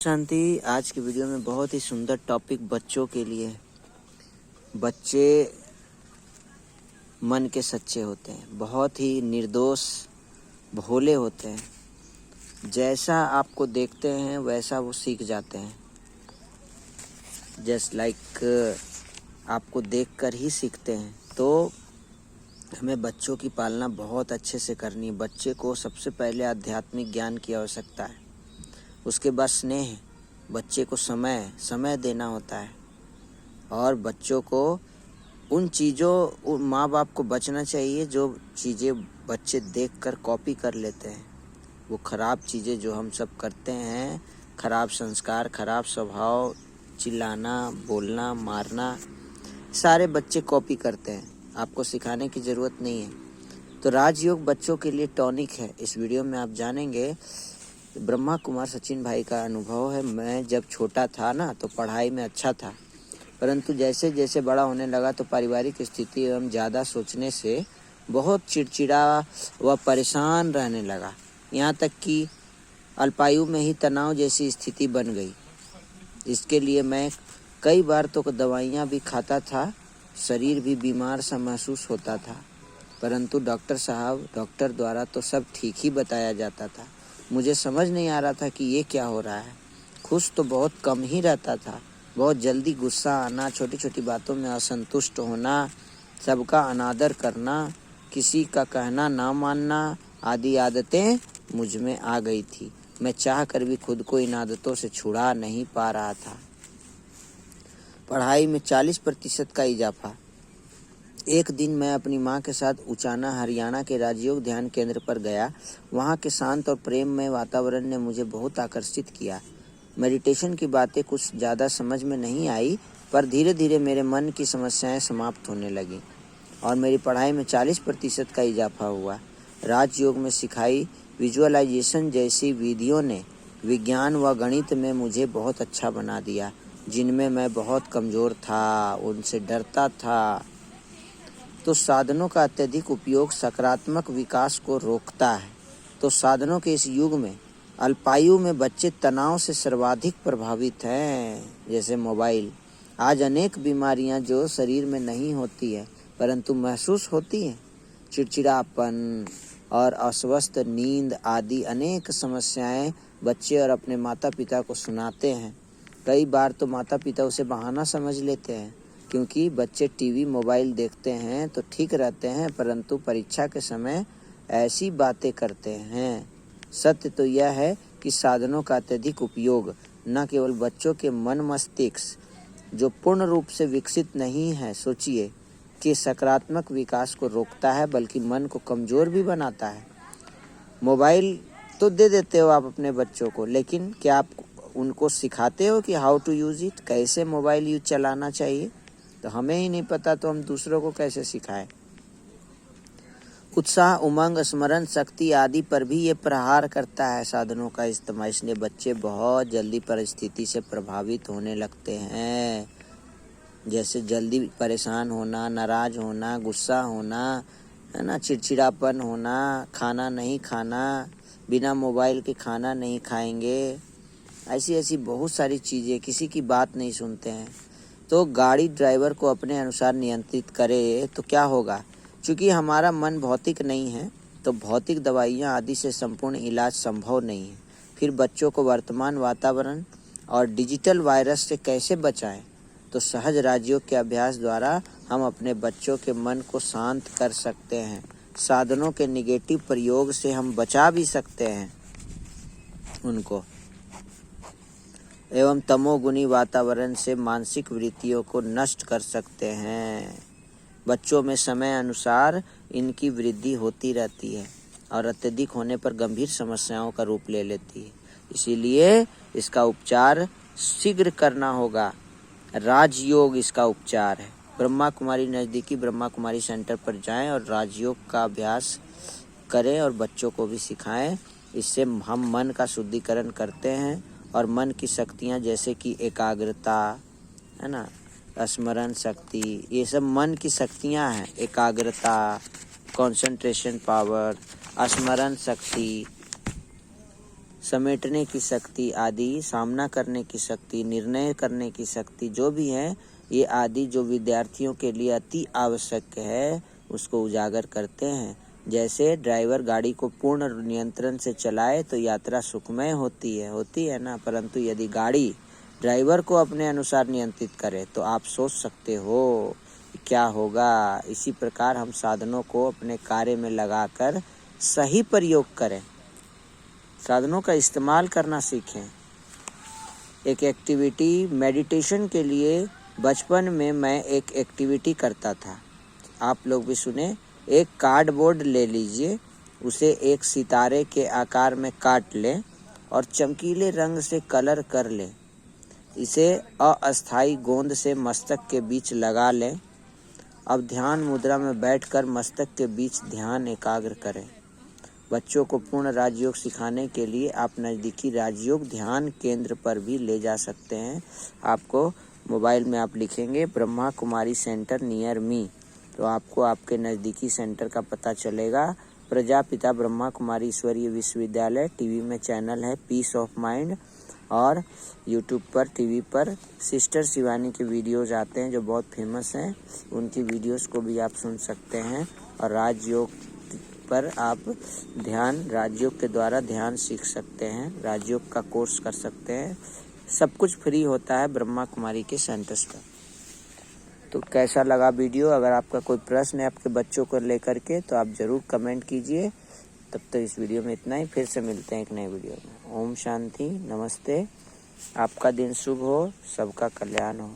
शांति। आज की वीडियो में बहुत ही सुंदर टॉपिक बच्चों के लिए है। बच्चे मन के सच्चे होते हैं, बहुत ही निर्दोष भोले होते हैं। जैसा आपको देखते हैं वैसा वो सीख जाते हैं। जस्ट लाइक आपको देखकर ही सीखते हैं। तो हमें बच्चों की पालना बहुत अच्छे से करनी है। बच्चे को सबसे पहले आध्यात्मिक ज्ञान की आवश्यकता है, उसके बाद स्नेह, बच्चे को समय देना होता है। और बच्चों को उन चीज़ों, माँ बाप को बचना चाहिए जो चीज़ें बच्चे देखकर कॉपी कर लेते हैं। वो ख़राब चीज़ें जो हम सब करते हैं, ख़राब संस्कार, ख़राब स्वभाव, चिल्लाना, बोलना, मारना, सारे बच्चे कॉपी करते हैं। आपको सिखाने की ज़रूरत नहीं है। तो राजयोग बच्चों के लिए टॉनिक है। इस वीडियो में आप जानेंगे ब्रह्मा कुमार सचिन भाई का अनुभव है। मैं जब छोटा था ना तो पढ़ाई में अच्छा था, परंतु जैसे जैसे बड़ा होने लगा तो पारिवारिक स्थिति एवं ज़्यादा सोचने से बहुत चिड़चिड़ा व परेशान रहने लगा। यहाँ तक कि अल्पायु में ही तनाव जैसी स्थिति बन गई। इसके लिए मैं कई बार तो दवाइयाँ भी खाता था, शरीर भी बीमार सा महसूस होता था। परंतु डॉक्टर द्वारा तो सब ठीक ही बताया जाता था। मुझे समझ नहीं आ रहा था कि ये क्या हो रहा है। खुश तो बहुत कम ही रहता था। बहुत जल्दी गुस्सा आना, छोटी छोटी बातों में असंतुष्ट होना, सबका अनादर करना, किसी का कहना ना मानना आदि आदतें मुझ में आ गई थी। मैं चाह कर भी खुद को इन आदतों से छुड़ा नहीं पा रहा था। पढ़ाई में 40% का इजाफा। एक दिन मैं अपनी माँ के साथ उचाना हरियाणा के राजयोग ध्यान केंद्र पर गया। वहाँ के शांत और प्रेममय वातावरण ने मुझे बहुत आकर्षित किया। मेडिटेशन की बातें कुछ ज़्यादा समझ में नहीं आई, पर धीरे धीरे मेरे मन की समस्याएं समाप्त होने लगीं और मेरी पढ़ाई में 40% का इजाफा हुआ। राजयोग में सिखाई विजुअलाइजेशन जैसी विधियों ने विज्ञान व गणित में मुझे बहुत अच्छा बना दिया। जिनमें मैं बहुत कमज़ोर था, उनसे डरता था। तो साधनों का अत्यधिक उपयोग सकारात्मक विकास को रोकता है। तो साधनों के इस युग में अल्पायु में बच्चे तनाव से सर्वाधिक प्रभावित हैं, जैसे मोबाइल। आज अनेक बीमारियां जो शरीर में नहीं होती है परंतु महसूस होती हैं, चिड़चिड़ापन और अस्वस्थ नींद आदि अनेक समस्याएं बच्चे और अपने माता पिता को सुनाते हैं। कई बार तो माता पिता उसे बहाना समझ लेते हैं, क्योंकि बच्चे टीवी मोबाइल देखते हैं तो ठीक रहते हैं, परंतु परीक्षा के समय ऐसी बातें करते हैं। सत्य तो यह है कि साधनों का अत्यधिक उपयोग न केवल बच्चों के मन मस्तिष्क जो पूर्ण रूप से विकसित नहीं है, सोचिए, कि सकारात्मक विकास को रोकता है, बल्कि मन को कमज़ोर भी बनाता है। मोबाइल तो दे देते हो आप अपने बच्चों को, लेकिन क्या आप उनको सिखाते हो कि हाउ टू यूज़ इट, कैसे मोबाइल यूज चलाना चाहिए? तो हमें ही नहीं पता तो हम दूसरों को कैसे सिखाएं। उत्साह, उमंग, स्मरण शक्ति आदि पर भी ये प्रहार करता है साधनों का इस्तेमाल। इसलिए बच्चे बहुत जल्दी परिस्थिति से प्रभावित होने लगते हैं, जैसे जल्दी परेशान होना, नाराज होना, गुस्सा होना, है ना, चिड़चिड़ापन होना, खाना नहीं खाना, बिना मोबाइल के खाना नहीं खाएंगे, ऐसी ऐसी बहुत सारी चीज़ें, किसी की बात नहीं सुनते हैं। तो गाड़ी ड्राइवर को अपने अनुसार नियंत्रित करे तो क्या होगा? चूँकि हमारा मन भौतिक नहीं है तो भौतिक दवाइयाँ आदि से संपूर्ण इलाज संभव नहीं है। फिर बच्चों को वर्तमान वातावरण और डिजिटल वायरस से कैसे बचाएं? तो सहज राजयोग के अभ्यास द्वारा हम अपने बच्चों के मन को शांत कर सकते हैं। साधनों के निगेटिव प्रयोग से हम बचा भी सकते हैं उनको, एवं तमोगुनी वातावरण से मानसिक वृत्तियों को नष्ट कर सकते हैं। बच्चों में समय अनुसार इनकी वृद्धि होती रहती है और अत्यधिक होने पर गंभीर समस्याओं का रूप ले लेती है। इसीलिए इसका उपचार शीघ्र करना होगा। राजयोग इसका उपचार है। ब्रह्मा कुमारी नज़दीकी ब्रह्मा कुमारी सेंटर पर जाएं और राजयोग का अभ्यास करें और बच्चों को भी सिखाएं। इससे हम मन का शुद्धिकरण करते हैं और मन की शक्तियाँ जैसे कि एकाग्रता, है ना, स्मरण शक्ति, ये सब मन की शक्तियाँ हैं। एकाग्रता, कंसंट्रेशन पावर, स्मरण शक्ति, समेटने की शक्ति आदि, सामना करने की शक्ति, निर्णय करने की शक्ति जो भी है, ये आदि जो विद्यार्थियों के लिए अति आवश्यक है उसको उजागर करते हैं। जैसे ड्राइवर गाड़ी को पूर्ण नियंत्रण से चलाए तो यात्रा सुखमय होती है ना, परंतु यदि गाड़ी ड्राइवर को अपने अनुसार नियंत्रित करे तो आप सोच सकते हो क्या होगा। इसी प्रकार हम साधनों को अपने कार्य में लगाकर सही प्रयोग करें, साधनों का इस्तेमाल करना सीखें। एक एक्टिविटी मेडिटेशन के लिए बचपन में मैं एक एक्टिविटी करता था, आप लोग भी सुने। एक कार्डबोर्ड ले लीजिए, उसे एक सितारे के आकार में काट लें और चमकीले रंग से कलर कर लें। इसे अस्थायी गोंद से मस्तक के बीच लगा लें। अब ध्यान मुद्रा में बैठकर मस्तक के बीच ध्यान एकाग्र करें। बच्चों को पूर्ण राजयोग सिखाने के लिए आप नज़दीकी राजयोग ध्यान केंद्र पर भी ले जा सकते हैं। आपको मोबाइल में आप लिखेंगे Brahma Kumari centre near me, तो आपको आपके नज़दीकी सेंटर का पता चलेगा। प्रजापिता ब्रह्मा कुमारी ईश्वरीय विश्वविद्यालय, टीवी में चैनल है पीस ऑफ माइंड, और यूट्यूब पर टीवी पर सिस्टर शिवानी के वीडियोज़ आते हैं जो बहुत फेमस हैं, उनकी वीडियोज़ को भी आप सुन सकते हैं। और राजयोग पर आप राजयोग के द्वारा ध्यान सीख सकते हैं, राजयोग का कोर्स कर सकते हैं। सब कुछ फ्री होता है ब्रह्मा कुमारी के सेंटर्स पर। तो कैसा लगा वीडियो? अगर आपका कोई प्रश्न है आपके बच्चों को लेकर के तो आप ज़रूर कमेंट कीजिए। तब तक इस वीडियो में इतना ही, फिर से मिलते हैं एक नए वीडियो में। ओम शांति, नमस्ते। आपका दिन शुभ हो, सबका कल्याण हो।